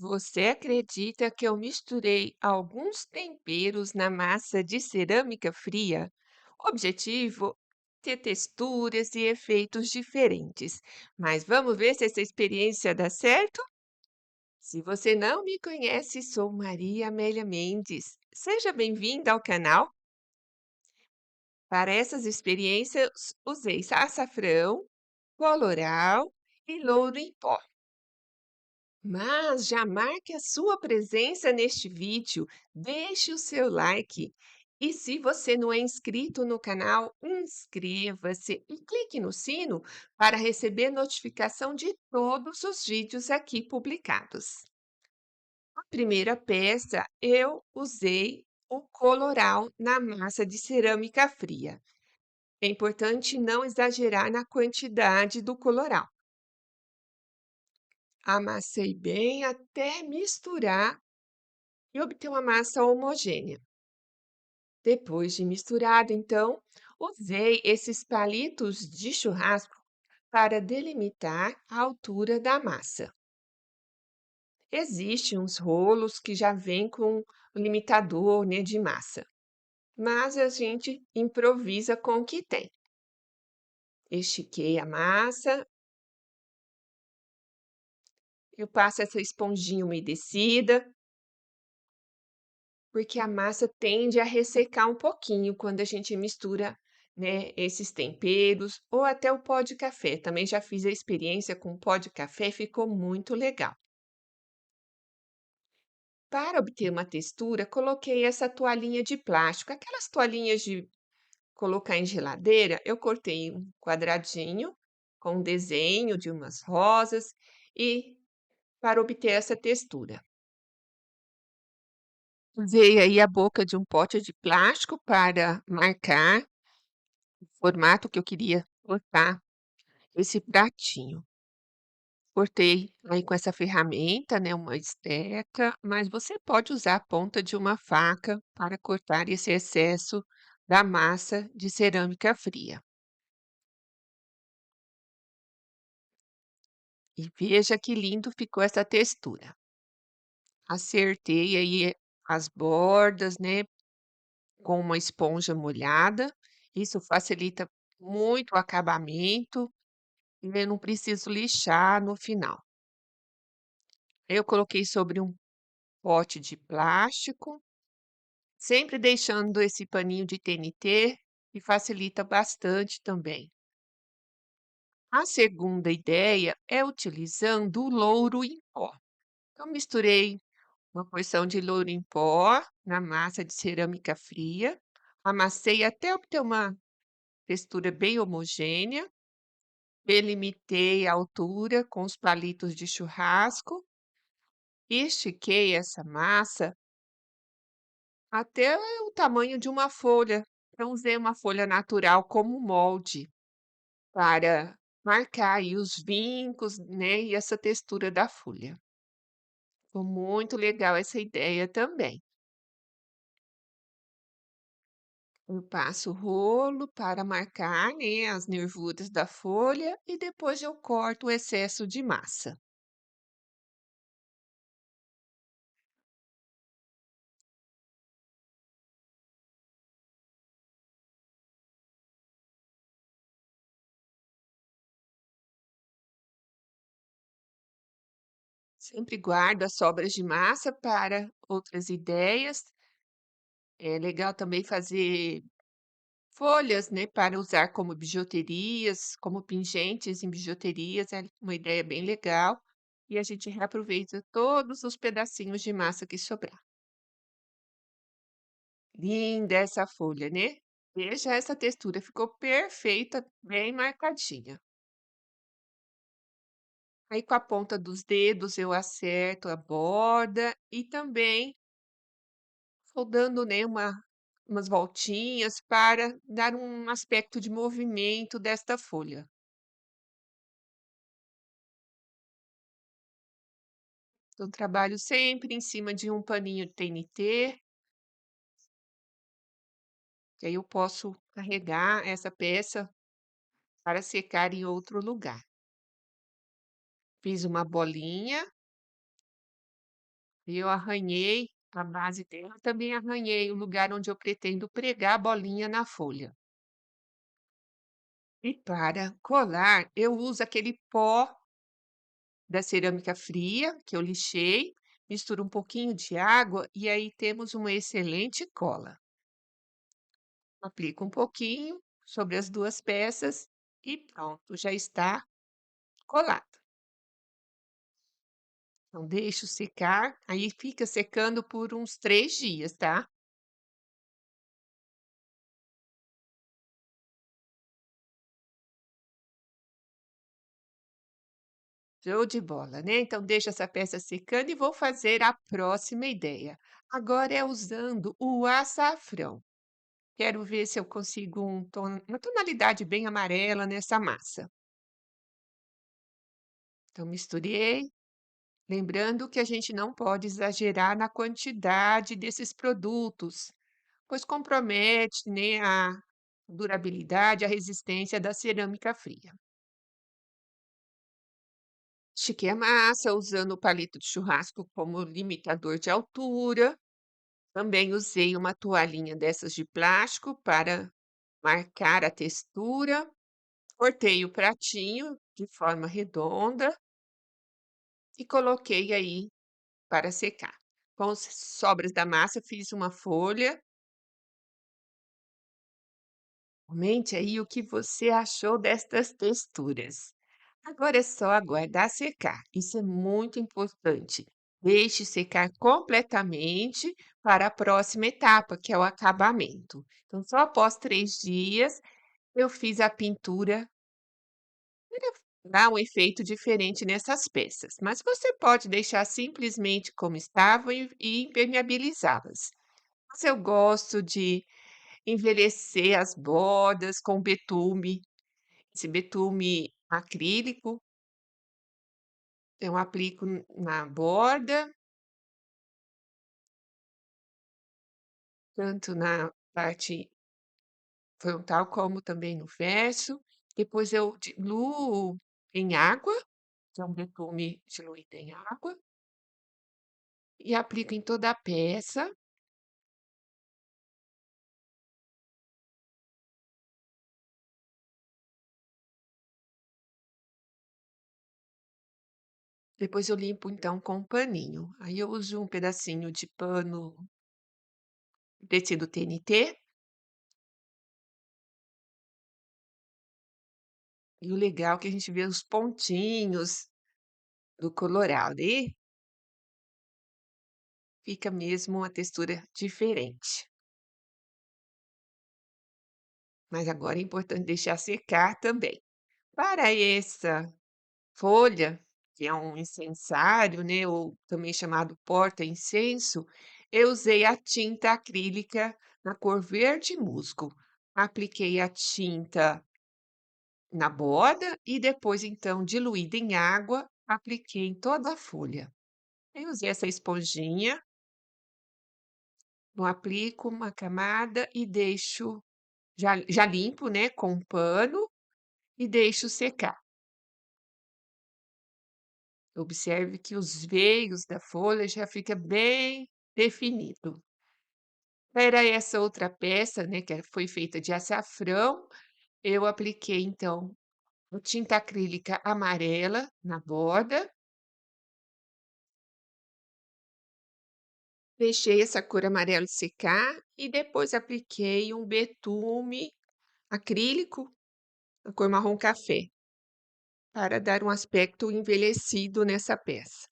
Você acredita que eu misturei alguns temperos na massa de cerâmica fria? O objetivo ter texturas e efeitos diferentes. Mas vamos ver se essa experiência dá certo? Se você não me conhece, sou Maria Amélia Mendes. Seja bem-vinda ao canal. Para essas experiências, usei açafrão, coloral e louro em pó. Mas já marque a sua presença neste vídeo, deixe o seu like. E se você não é inscrito no canal, inscreva-se e clique no sino para receber notificação de todos os vídeos aqui publicados. A primeira peça, eu usei o coloral na massa de cerâmica fria. É importante não exagerar na quantidade do coloral. Amassei bem até misturar e obter uma massa homogênea. Depois de misturado, então, usei esses palitos de churrasco para delimitar a altura da massa. Existem uns rolos que já vêm com o limitador, né, de massa, mas a gente improvisa com o que tem. Estiquei a massa, eu passo essa esponjinha umedecida, porque a massa tende a ressecar um pouquinho quando a gente mistura, né, esses temperos ou até o pó de café. Também já fiz a experiência com pó de café, ficou muito legal. Para obter uma textura, coloquei essa toalhinha de plástico, aquelas toalhinhas de colocar em geladeira. Eu cortei um quadradinho com um desenho de umas rosas e para obter essa textura. Usei aí a boca de um pote de plástico para marcar o formato que eu queria cortar esse pratinho. Cortei aí com essa ferramenta, né, uma esteca, mas você pode usar a ponta de uma faca para cortar esse excesso da massa de cerâmica fria. E veja que lindo ficou essa textura. Acertei aí as bordas, né, com uma esponja molhada. Isso facilita muito o acabamento e eu não preciso lixar no final. Eu coloquei sobre um pote de plástico, sempre deixando esse paninho de TNT, que facilita bastante também. A segunda ideia é utilizando o louro em pó. Então, misturei uma porção de louro em pó na massa de cerâmica fria, amassei até obter uma textura bem homogênea, delimitei a altura com os palitos de churrasco e estiquei essa massa até o tamanho de uma folha. Eu usei uma folha natural como molde para marcar aí os vincos, né, e essa textura da folha. Ficou muito legal essa ideia também. Eu passo o rolo para marcar, né, as nervuras da folha e depois eu corto o excesso de massa. Sempre guardo as sobras de massa para outras ideias. É legal também fazer folhas, né, para usar como bijuterias, como pingentes em bijuterias, é uma ideia bem legal. E a gente reaproveita todos os pedacinhos de massa que sobrar. Linda essa folha, né? Veja essa textura, ficou perfeita, bem marcadinha. Aí com a ponta dos dedos eu acerto a borda e também vou dando, né, umas voltinhas para dar um aspecto de movimento desta folha. Então, trabalho sempre em cima de um paninho de TNT, que aí eu posso carregar essa peça para secar em outro lugar. Fiz uma bolinha Eu arranhei a base dela, também arranhei o lugar onde eu pretendo pregar a bolinha na folha. E para colar, eu uso aquele pó da cerâmica fria, que eu lixei, misturo um pouquinho de água e aí temos uma excelente cola. Aplico um pouquinho sobre as 2 peças e pronto, já está colado. Então deixo secar, aí fica secando por uns 3 dias, tá? Show de bola, né? Então deixa essa peça secando e vou fazer a próxima ideia. Agora é usando o açafrão. Quero ver se eu consigo uma tonalidade bem amarela nessa massa. Então misturei, lembrando que a gente não pode exagerar na quantidade desses produtos, pois compromete, né, a durabilidade, a resistência da cerâmica fria. Estiquei a massa usando o palito de churrasco como limitador de altura. Também usei uma toalhinha dessas de plástico para marcar a textura. Cortei o pratinho de forma redonda e coloquei aí para secar. Com as sobras da massa, fiz uma folha. Comente aí o que você achou destas texturas. Agora é só aguardar secar. Isso é muito importante. Deixe secar completamente para a próxima etapa, que é o acabamento. Então, só após 3 dias, eu fiz a pintura para dar um efeito diferente nessas peças. Mas você pode deixar simplesmente como estavam e impermeabilizá-las. Mas eu gosto de envelhecer as bordas com betume, esse betume acrílico, eu aplico na borda, tanto na parte frontal como também no verso. Depois eu diluo em água, que é um betume diluído em água, e aplico em toda a peça. Depois eu limpo então com um paninho. Aí eu uso um pedacinho de pano tecido TNT, e o legal é que a gente vê os pontinhos do colorau, né, fica mesmo uma textura diferente. Mas agora é importante deixar secar também. Para essa folha, que é um incensário, né, ou também chamado porta-incenso, eu usei a tinta acrílica na cor verde musgo. Apliquei a tinta na borda e depois, então, diluída em água, apliquei em toda a folha. Eu usei essa esponjinha, não aplico uma camada e deixo já limpo, né, com um pano e deixo secar. Observe que os veios da folha já fica bem definido. Para essa outra peça, né, que foi feita de açafrão, eu apliquei então a tinta acrílica amarela na borda, deixei essa cor amarela secar e depois apliquei um betume acrílico, a cor marrom café, para dar um aspecto envelhecido nessa peça.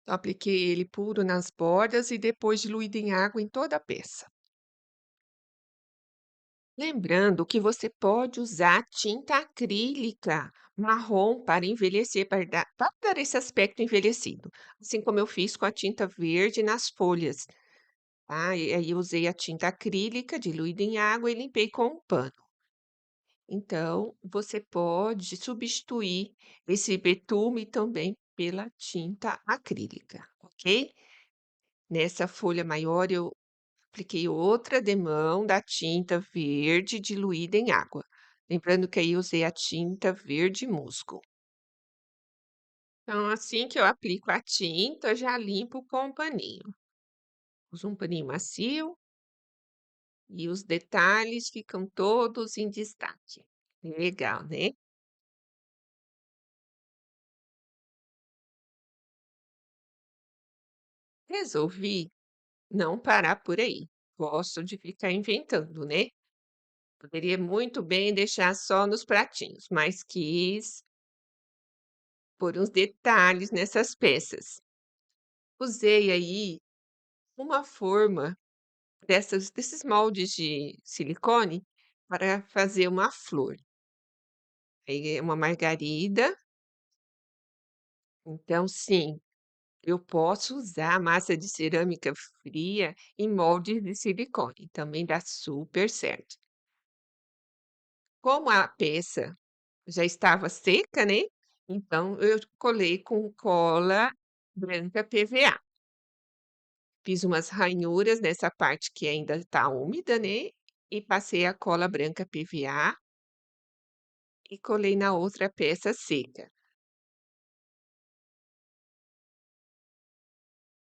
Então, apliquei ele puro nas bordas e depois diluído em água em toda a peça. Lembrando que você pode usar tinta acrílica marrom para envelhecer, para dar esse aspecto envelhecido, assim como eu fiz com a tinta verde nas folhas, tá? E aí eu usei a tinta acrílica diluída em água e limpei com um pano. Então, você pode substituir esse betume também pela tinta acrílica, ok? Nessa folha maior, eu apliquei outra demão da tinta verde diluída em água. Lembrando que aí eu usei a tinta verde musgo. Então, assim que eu aplico a tinta, eu já limpo com um paninho. Uso um paninho macio e os detalhes ficam todos em destaque. Legal, né? Resolvi não parar por aí. Gosto de ficar inventando, né? Poderia muito bem deixar só nos pratinhos, mas quis pôr uns detalhes nessas peças. Usei aí uma forma desses moldes de silicone para fazer uma flor. Peguei uma margarida, então sim, eu posso usar massa de cerâmica fria em moldes de silicone, também dá super certo. Como a peça já estava seca, né, então eu colei com cola branca PVA. Fiz umas ranhuras nessa parte que ainda está úmida, né, e passei a cola branca PVA e colei na outra peça seca.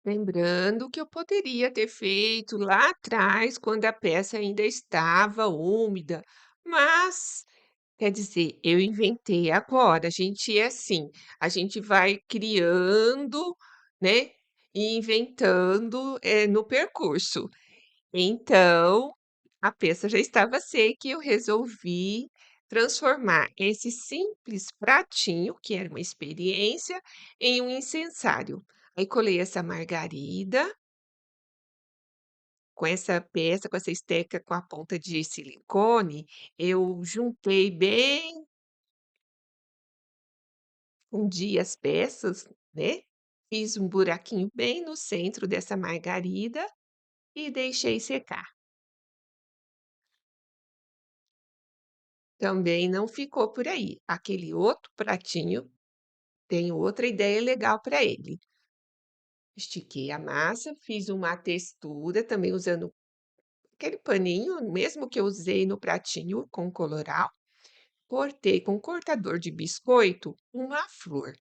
Lembrando que eu poderia ter feito lá atrás, quando a peça ainda estava úmida, mas, quer dizer, eu inventei agora. A gente é assim, a gente vai criando, né, e inventando, no percurso. Então, a peça já estava seca e eu resolvi transformar esse simples pratinho, que era uma experiência, em um incensário. Aí colei essa margarida com essa peça, com essa esteca com a ponta de silicone, eu juntei bem, fundi as peças, né, fiz um buraquinho bem no centro dessa margarida e deixei secar. Também não ficou por aí. Aquele outro pratinho, tenho outra ideia legal para ele. Estiquei a massa, fiz uma textura também usando aquele paninho, mesmo que eu usei no pratinho com coloral, cortei com cortador de biscoito uma flor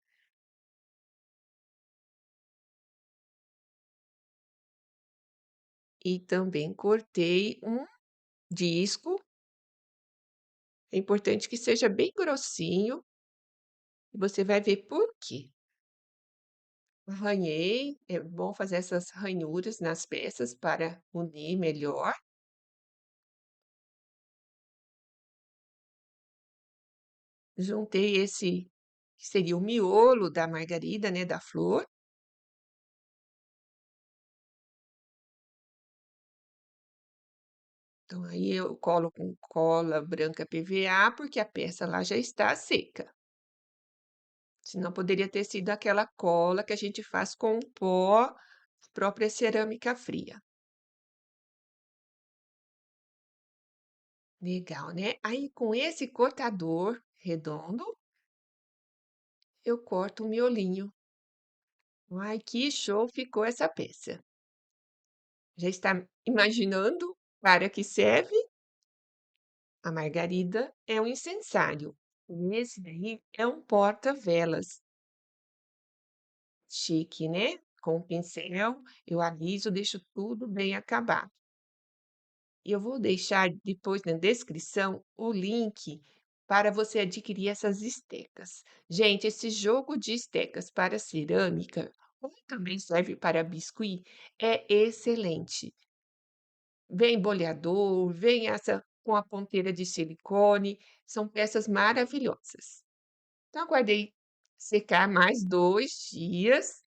e também cortei um disco. É importante que seja bem grossinho, e você vai ver por quê. Arranhei, é bom fazer essas ranhuras nas peças para unir melhor. Juntei esse que seria o miolo da margarida, né, da flor. Então aí eu colo com cola branca PVA, porque a peça lá já está seca. Senão poderia ter sido aquela cola que a gente faz com o pó, própria cerâmica fria. Legal, né? Aí com esse cortador redondo, eu corto um miolinho. Ai, que show ficou essa peça. Já está imaginando para que serve? A margarida é um incensário. E esse daí é um porta-velas. Chique, né? Com o pincel, eu aliso, deixo tudo bem acabado. E eu vou deixar depois na descrição o link para você adquirir essas estecas. Gente, esse jogo de estecas para cerâmica, como também serve para biscuit, é excelente. Vem boleador, vem essa com a ponteira de silicone, são peças maravilhosas. Então, aguardei secar mais 2 dias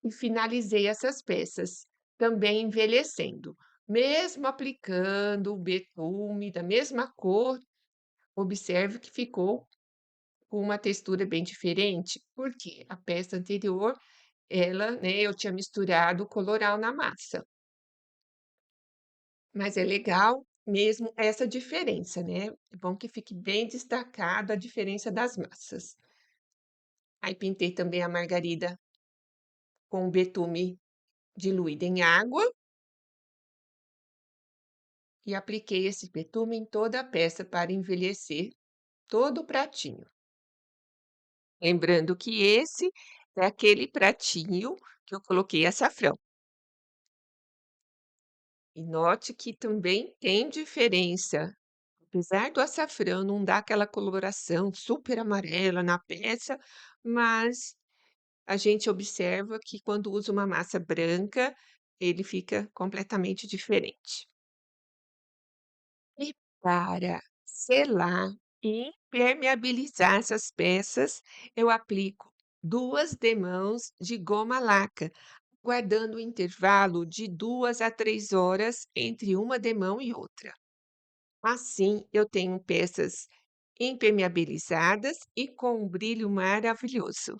e finalizei essas peças, também envelhecendo. Mesmo aplicando o betume da mesma cor, observe que ficou com uma textura bem diferente, porque a peça anterior, ela, né, eu tinha misturado o coloral na massa. Mas é legal mesmo essa diferença, né? É bom que fique bem destacado a diferença das massas. Aí pintei também a margarida com betume diluído em água e apliquei esse betume em toda a peça para envelhecer todo o pratinho. Lembrando que esse é aquele pratinho que eu coloquei açafrão. E note que também tem diferença. Apesar do açafrão não dar aquela coloração super amarela na peça, mas a gente observa que quando usa uma massa branca, ele fica completamente diferente. E para selar e impermeabilizar essas peças, eu aplico 2 demãos de goma laca, guardando um intervalo de 2 a 3 horas entre uma demão e outra. Assim, eu tenho peças impermeabilizadas e com um brilho maravilhoso.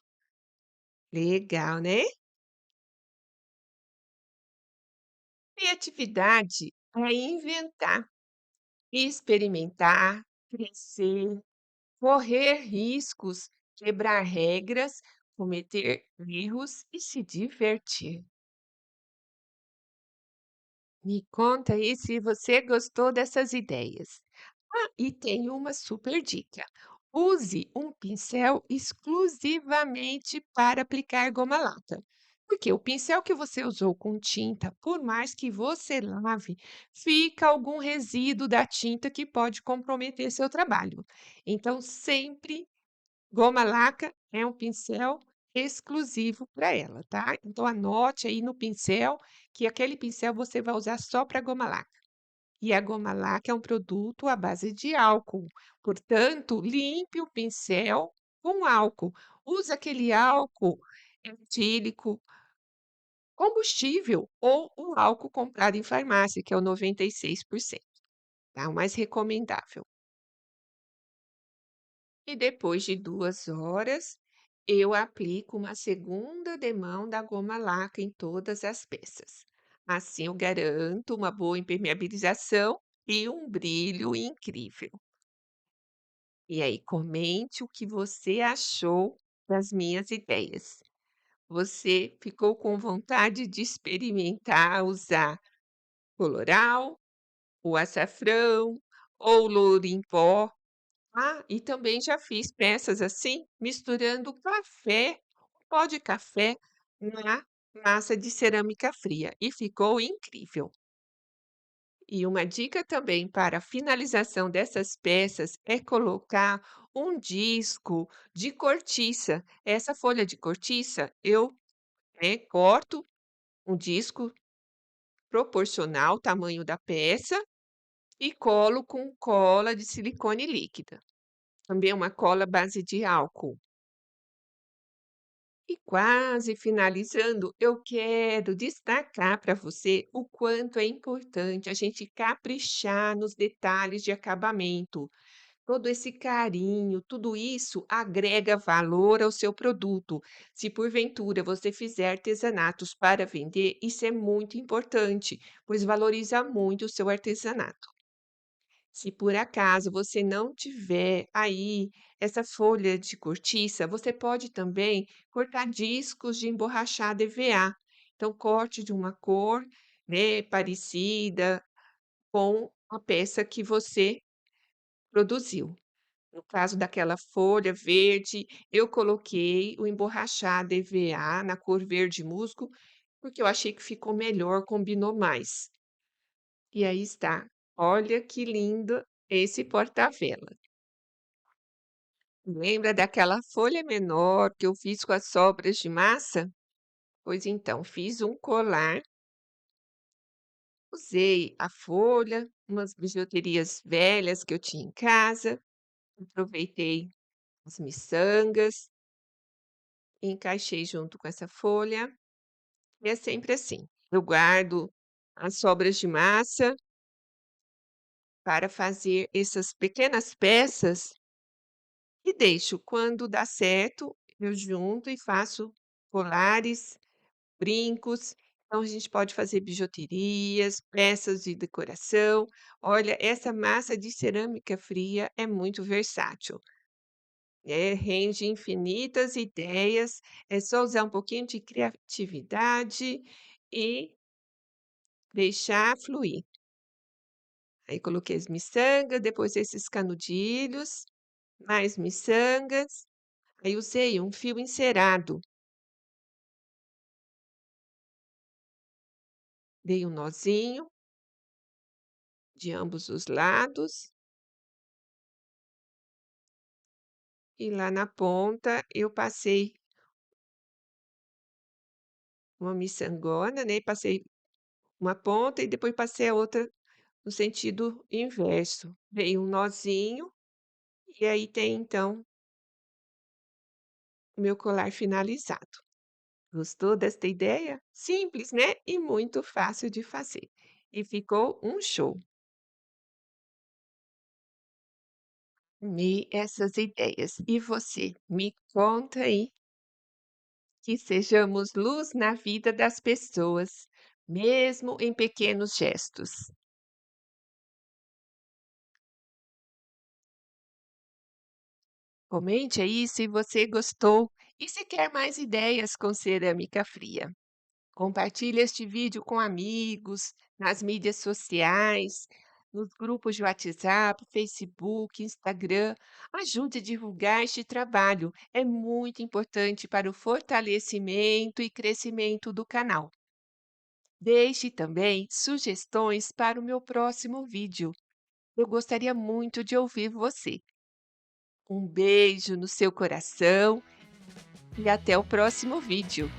Legal, né? Criatividade é inventar, experimentar, crescer, correr riscos, quebrar regras, cometer erros e se divertir. Me conta aí se você gostou dessas ideias. Ah, e tem uma super dica. Use um pincel exclusivamente para aplicar goma lata. Porque o pincel que você usou com tinta, por mais que você lave, fica algum resíduo da tinta que pode comprometer seu trabalho. Então, sempre goma laca é um pincel exclusivo para ela, tá? Então, anote aí no pincel que aquele pincel você vai usar só para goma laca. E a goma laca é um produto à base de álcool, portanto, limpe o pincel com álcool. Use aquele álcool etílico combustível ou o álcool comprado em farmácia, que é o 96%, tá? O mais recomendável. E depois de 2 horas, eu aplico uma segunda demão da goma laca em todas as peças. Assim eu garanto uma boa impermeabilização e um brilho incrível. E aí, comente o que você achou das minhas ideias. Você ficou com vontade de experimentar usar coloral, o açafrão ou o louro em pó? Ah, e também já fiz peças assim, misturando café, pó de café, na massa de cerâmica fria e ficou incrível. E uma dica também para a finalização dessas peças é colocar um disco de cortiça. Essa folha de cortiça eu, corto um disco proporcional ao tamanho da peça e colo com cola de silicone líquida. Também é uma cola à base de álcool. E quase finalizando, eu quero destacar para você o quanto é importante a gente caprichar nos detalhes de acabamento. Todo esse carinho, tudo isso agrega valor ao seu produto. Se porventura você fizer artesanatos para vender, isso é muito importante, pois valoriza muito o seu artesanato. Se por acaso você não tiver aí essa folha de cortiça, você pode também cortar discos de emborrachar EVA. Então, corte de uma cor, né, parecida com a peça que você produziu. No caso daquela folha verde, eu coloquei o emborrachado EVA na cor verde musgo, porque eu achei que ficou melhor, combinou mais. E aí está. Olha que lindo esse porta-vela. Lembra daquela folha menor que eu fiz com as sobras de massa? Pois então, fiz um colar, usei a folha, umas bijuterias velhas que eu tinha em casa, aproveitei as miçangas, encaixei junto com essa folha, e é sempre assim. Eu guardo as sobras de massa para fazer essas pequenas peças e deixo. Quando dá certo, eu junto e faço colares, brincos. Então, a gente pode fazer bijuterias, peças de decoração. Olha, essa massa de cerâmica fria é muito versátil, rende infinitas ideias. É só usar um pouquinho de criatividade e deixar fluir. Aí coloquei as miçangas, depois esses canudilhos, mais miçangas. Aí usei um fio encerado, dei um nozinho de ambos os lados e lá na ponta eu passei uma miçangona, né, passei uma ponta e depois passei a outra no sentido inverso. Veio um nozinho e aí tem então o meu colar finalizado. Gostou desta ideia? Simples, né? E muito fácil de fazer. E ficou um show. Me essas ideias. E você? Me conta aí. Que sejamos luz na vida das pessoas, mesmo em pequenos gestos. Comente aí se você gostou e se quer mais ideias com cerâmica fria. Compartilhe este vídeo com amigos, nas mídias sociais, nos grupos de WhatsApp, Facebook, Instagram. Ajude a divulgar este trabalho. É muito importante para o fortalecimento e crescimento do canal. Deixe também sugestões para o meu próximo vídeo. Eu gostaria muito de ouvir você. Um beijo no seu coração e até o próximo vídeo.